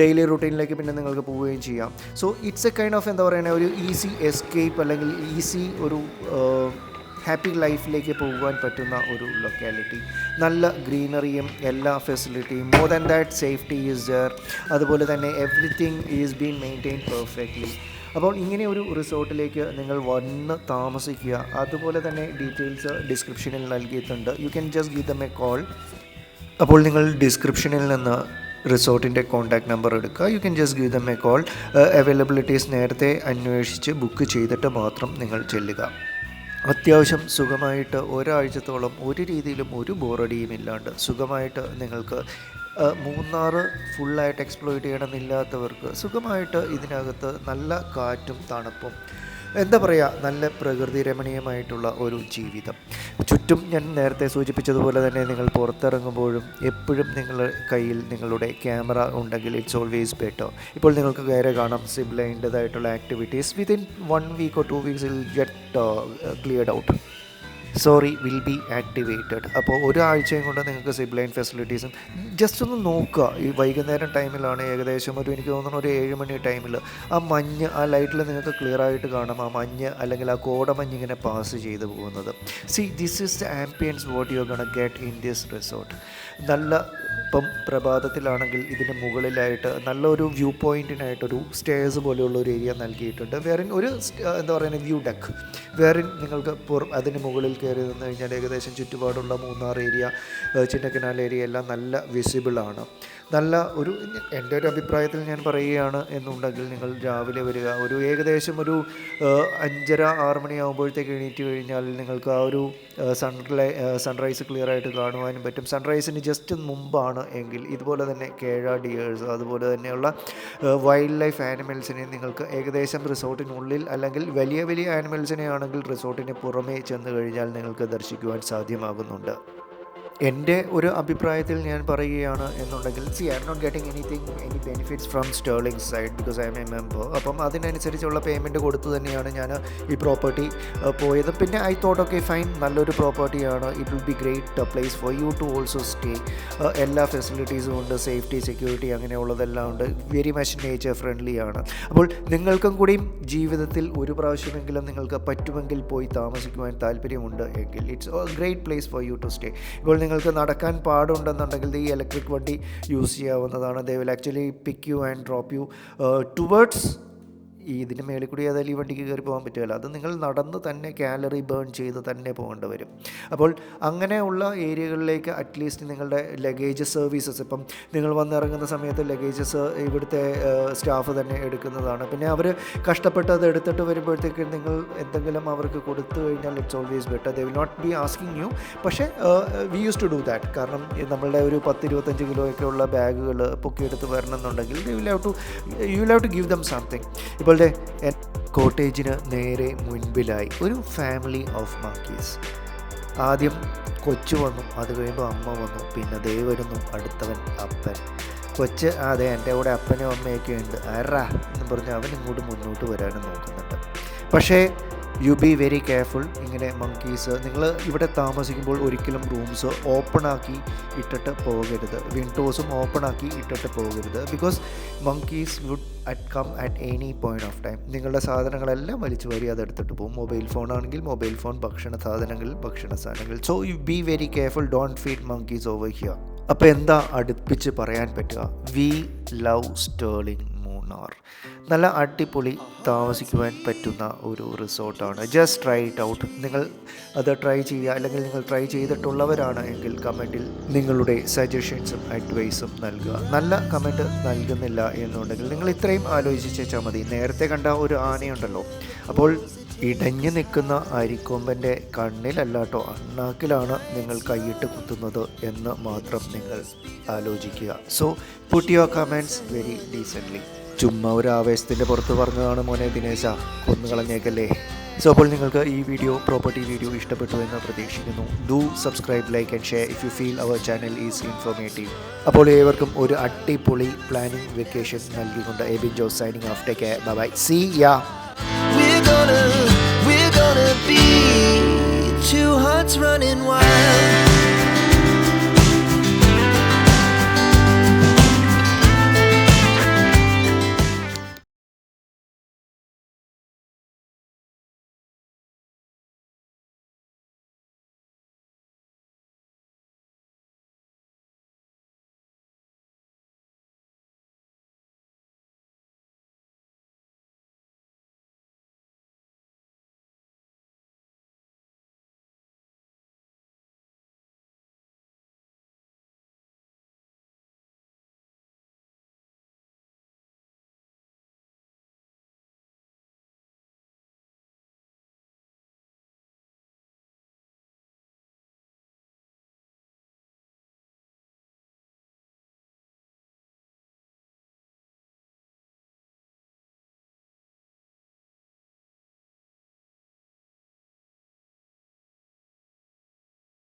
ഡെയിലി റൂട്ടീനിലേക്ക് പിന്നെ നിങ്ങൾക്ക് പോവുകയും ചെയ്യാം. So it's a kind of എന്താ പറയുക, ഒരു ഈസി എസ്കേപ്പ് അല്ലെങ്കിൽ ഈസി ഒരു ഹാപ്പി ലൈഫിലേക്ക് പോകുവാൻ പറ്റുന്ന ഒരു ലൊക്കാലിറ്റി. നല്ല ഗ്രീനറിയും എല്ലാ ഫെസിലിറ്റിയും, more than that safety is there. അതുപോലെ തന്നെ everything is been maintain perfectly. അപ്പോൾ ഇങ്ങനെ ഒരു റിസോർട്ടിലേക്ക് നിങ്ങൾ വന്ന് താമസിക്കുക. അതുപോലെ തന്നെ ഡീറ്റെയിൽസ് ഡിസ്ക്രിപ്ഷനിൽ നൽകിയിട്ടുണ്ട്. U can just give them a call. അപ്പോൾ നിങ്ങൾ ഡിസ്ക്രിപ്ഷനിൽ നിന്ന് റിസോർട്ടിൻ്റെ കോൺടാക്റ്റ് നമ്പർ എടുക്കുക. U can just give them a call. Availabilities നേരത്തെ അന്വേഷിച്ച് ബുക്ക് ചെയ്തിട്ട് മാത്രം നിങ്ങൾ ചെല്ലുക. അത്യാവശ്യം സുഖമായിട്ട് ഒരാഴ്ചത്തോളം ഒരു രീതിയിലും ഒരു ബോറടിയും ഇല്ലാണ്ട് സുഖമായിട്ട് നിങ്ങൾക്ക് മൂന്നാറ് ഫുള്ളായിട്ട് എക്സ്പ്ലോയിറ്റ് ചെയ്യണമെന്നില്ലാത്തവർക്ക് സുഖമായിട്ട് ഇതിനകത്ത് നല്ല കാറ്റും തണുപ്പും എന്താ പറയുക, നല്ല പ്രകൃതി രമണീയമായിട്ടുള്ള ഒരു ജീവിതം. ചുറ്റും ഞാൻ നേരത്തെ സൂചിപ്പിച്ചതുപോലെ തന്നെ നിങ്ങൾ പുറത്തിറങ്ങുമ്പോഴും എപ്പോഴും നിങ്ങളുടെ കയ്യിൽ നിങ്ങളുടെ ക്യാമറ ഉണ്ടെങ്കിൽ ഇറ്റ്സ് ഓൾവേസ് ബെറ്റർ. ഇപ്പോൾ നിങ്ങൾക്ക് കയറി കാണാം സിബ്ലൈൻ്റെതായിട്ടുള്ള activities within 1 week or 2 weeks will get cleared out. Will be activated. അപ്പോൾ ഒരാഴ്ചയും കൊണ്ട് നിങ്ങൾക്ക് സിബ്ലൈൻ ഫെസിലിറ്റീസും ജസ്റ്റ് ഒന്ന് നോക്കുക. ഈ വൈകുന്നേരം ടൈമിലാണ് ഏകദേശം എനിക്ക് തോന്നുന്നു ഒരു 7 മണി ടൈമിൽ ആ മഞ്ഞ് ആ ലൈറ്റിൽ നിങ്ങൾക്ക് ക്ലിയർ ആയിട്ട് കാണാം. ആ മഞ്ഞ് അല്ലെങ്കിൽ ആ കോടമഞ്ഞ് ഇങ്ങനെ പാസ് ചെയ്ത് പോകുന്നത്. This is the ambience what you are gonna get in this resort. നല്ല ഇപ്പം പ്രഭാതത്തിലാണെങ്കിൽ ഇതിന് മുകളിലായിട്ട് നല്ലൊരു വ്യൂ പോയിൻറ്റിനായിട്ടൊരു സ്റ്റേഴ്സ് പോലെയുള്ള ഒരു ഏരിയ നൽകിയിട്ടുണ്ട്. വേറിൻ ഒരു എന്താ പറയുക വ്യൂ ഡെക്ക്, വേറിൻ നിങ്ങൾക്ക് അതിന് മുകളിൽ കയറി നിന്ന് കഴിഞ്ഞാൽ ഏകദേശം ചുറ്റുപാടുള്ള മൂന്നാർ ഏരിയ, ചിന്നക്കനാൽ ഏരിയ എല്ലാം നല്ല വിസിബിളാണ്. നല്ല എൻ്റെ ഒരു അഭിപ്രായത്തിൽ ഞാൻ പറയുകയാണ് എന്നുണ്ടെങ്കിൽ നിങ്ങൾ രാവിലെ വരിക, ഏകദേശം 5:30-6 മണിയാകുമ്പോഴത്തേക്ക് എണീറ്റ് കഴിഞ്ഞാൽ നിങ്ങൾക്ക് ആ ഒരു സൺറൈസ് ക്ലിയർ ആയിട്ട് കാണുവാനും പറ്റും. സൺറൈസിന് ജസ്റ്റ് മുമ്പാണ് എങ്കിൽ ഇതുപോലെ തന്നെ കേഴ ഡിയേഴ്സ് അതുപോലെ തന്നെയുള്ള വൈൽഡ് ലൈഫ് ആനിമൽസിനെ നിങ്ങൾക്ക് ഏകദേശം റിസോർട്ടിനുള്ളിൽ അല്ലെങ്കിൽ വലിയ വലിയ ആനിമൽസിനെ ആണെങ്കിൽ റിസോർട്ടിന് പുറമേ ചെന്ന് കഴിഞ്ഞാൽ നിങ്ങൾക്ക് ദർശിക്കുവാൻ സാധ്യമാകുന്നുണ്ട്. എൻ്റെ ഒരു അഭിപ്രായത്തിൽ ഞാൻ പറയുകയാണ് എന്നുണ്ടെങ്കിൽ I am not getting any benefits from Sterling side because I am a member. അപ്പം അതിനനുസരിച്ചുള്ള പേയ്മെൻറ്റ് കൊടുത്ത് തന്നെയാണ് ഞാൻ ഈ പ്രോപ്പർട്ടി പോയത്. പിന്നെ ഐ തോട്ട് ഓക്കെ ഫൈൻ, നല്ലൊരു പ്രോപ്പർട്ടിയാണ്, it will be great place for you to also stay. എല്ലാ ഫെസിലിറ്റീസും ഉണ്ട്, സേഫ്റ്റി സെക്യൂരിറ്റി അങ്ങനെയുള്ളതെല്ലാം ഉണ്ട്, വെരി മച്ച് നേച്ചർ ഫ്രണ്ട്ലി ആണ്. അപ്പോൾ നിങ്ങൾക്കും കൂടിയും ജീവിതത്തിൽ ഒരു പ്രാവശ്യമെങ്കിലും നിങ്ങൾക്ക് പറ്റുമെങ്കിൽ പോയി താമസിക്കുവാൻ താല്പര്യമുണ്ട് എങ്കിൽ it's a great place for you to stay. ഇപ്പോൾ നിങ്ങൾക്ക് നടക്കാൻ പാടുണ്ടെന്നുണ്ടെങ്കിൽ ഈ ഇലക്ട്രിക് വണ്ടി യൂസ് ചെയ്യാവുന്നതാണ്. They will actually pick you and drop you towards ഇതിന് മേളിൽ കൂടി ഏതായാലും ഈ വണ്ടിക്ക് കയറി പോകാൻ പറ്റുകയില്ല. അത് നിങ്ങൾ നടന്ന് തന്നെ കാലറി ബേൺ ചെയ്ത് തന്നെ പോകേണ്ടി വരും. അപ്പോൾ അങ്ങനെയുള്ള ഏരിയകളിലേക്ക് അറ്റ്ലീസ്റ്റ് നിങ്ങളുടെ ലഗേജ് സർവീസസ്, ഇപ്പം നിങ്ങൾ വന്നിറങ്ങുന്ന സമയത്ത് ലഗേജസ് ഇവിടുത്തെ സ്റ്റാഫ് തന്നെ എടുക്കുന്നതാണ്. പിന്നെ അവർ കഷ്ടപ്പെട്ട് അത് എടുത്തിട്ട് വരുമ്പോഴത്തേക്ക് നിങ്ങൾ എന്തെങ്കിലും അവർക്ക് കൊടുത്തു കഴിഞ്ഞാൽ it's always better. They will not be asking you. പക്ഷേ we use to do that. കാരണം നമ്മളുടെ ഒരു 10-25 കിലോയൊക്കെ ഉള്ള ബാഗുകൾ പൊക്കിയെടുത്ത് വരണമെന്നുണ്ടെങ്കിൽ you will have to give them something. ഇപ്പോൾ കോട്ടേജിന് നേരെ മുൻപിലായി ഒരു ഫാമിലി ഓഫ് മങ്കീസ്. ആദ്യം കൊച്ചു വന്നു, അത് കഴിയുമ്പോൾ അമ്മ വന്നു, പിന്നെ ദേ വരുന്നു അടുത്തവൻ അപ്പൻ. കൊച്ച് അതെ എൻ്റെ കൂടെ അപ്പനും അമ്മയൊക്കെ ഉണ്ട് ആരാ എന്ന് പറഞ്ഞ് അവൻ ഇങ്ങോട്ട് മുന്നോട്ട് വരാനും നോക്കുന്നുണ്ട്. പക്ഷേ യു ബി വെരി കെയർഫുൾ. ഇങ്ങനെ മങ്കീസ് നിങ്ങൾ ഇവിടെ താമസിക്കുമ്പോൾ ഒരിക്കലും റൂംസ് ഓപ്പൺ ആക്കി ഇട്ടിട്ട് പോകരുത്, വിൻഡോസും ഓപ്പൺ ആക്കി ഇട്ടിട്ട് പോകരുത്. Because monkeys would come at any point of time. നിങ്ങളുടെ സാധനങ്ങളെല്ലാം വലിച്ചു വാരി അതെടുത്തിട്ട് പോകും. മൊബൈൽ ഫോൺ ആണെങ്കിൽ മൊബൈൽ ഫോൺ, ഭക്ഷണ സാധനങ്ങൾ. So you be very careful, don't feed monkeys over here. അപ്പോൾ എന്താ അടുപ്പിച്ച് പറയാൻ പറ്റുക? We love Sterling Munnar. നല്ല അടിപൊളി താമസിക്കുവാൻ പറ്റുന്ന ഒരു റിസോർട്ടാണ്. Just try it out. നിങ്ങൾ അത് ട്രൈ ചെയ്യുക, അല്ലെങ്കിൽ നിങ്ങൾ ട്രൈ ചെയ്തിട്ടുള്ളവരാണ് എങ്കിൽ കമൻറ്റിൽ നിങ്ങളുടെ സജഷൻസും അഡ്വൈസും നൽകുക. നല്ല കമൻറ്റ് നൽകുന്നില്ല എന്നുണ്ടെങ്കിൽ നിങ്ങൾ ഇത്രയും ആലോചിച്ചാൽ മതി. നേരത്തെ കണ്ട ഒരു ആനയുണ്ടല്ലോ, അപ്പോൾ ഇടഞ്ഞു നിൽക്കുന്ന അരിക്കൊമ്പൻ്റെ കണ്ണിലല്ല കേട്ടോ, അണ്ണാക്കിലാണ് നിങ്ങൾ കൈയിട്ട് കുത്തുന്നത് എന്ന് മാത്രം നിങ്ങൾ ആലോചിക്കുക. So put your comments very decently. ചുമ്മാ ഒരു ആവേശത്തിൻ്റെ പുറത്ത് പറഞ്ഞതാണ് മോനെ ദിനേശ, കൊന്നുകളഞ്ഞേക്കല്ലേ. സോ അപ്പോൾ നിങ്ങൾക്ക് ഈ പ്രോപ്പർട്ടി വീഡിയോ ഇഷ്ടപ്പെട്ടു എന്ന് പ്രതീക്ഷിക്കുന്നു. Do subscribe, like and share if you feel our channel is informative. അപ്പോൾ ഏവർക്കും ഒരു അടിപൊളി പ്ലാനിംഗ് വെക്കേഷൻ നൽകിക്കൊണ്ട് Ebin Jose signing off. Take care, bye bye, see ya. We're gonna be two hearts running wild.